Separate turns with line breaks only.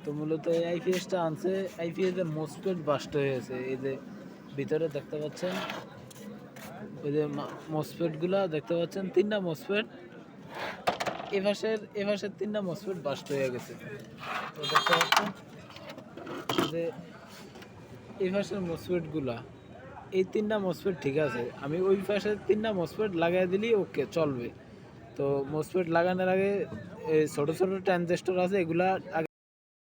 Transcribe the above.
তো মূলত এই আইপিএসটা আনছে, আইপিএস এর মোসফেট বাস্ট হয়ে গেছে। এই যে ভিতরে দেখতে পাচ্ছেন, ওই যে মোসফেট গুলা দেখতে পাচ্ছেন, 3টা মোসফেট, এ পাশের 3টা মোসফেট বাস্ট হয়ে গেছে। তো দেখতে পাচ্ছেন যে এই পাশের মোসফেট গুলা, এই 3টা মোসফেট ঠিক আছে, আমি ওই পাশের 3টা মোসফেট লাগাই দিলেই ওকে চলবে। তো মোসফেট লাগানোর আগে ছোট ছোট ট্রানজিস্টর আছে, এগুলা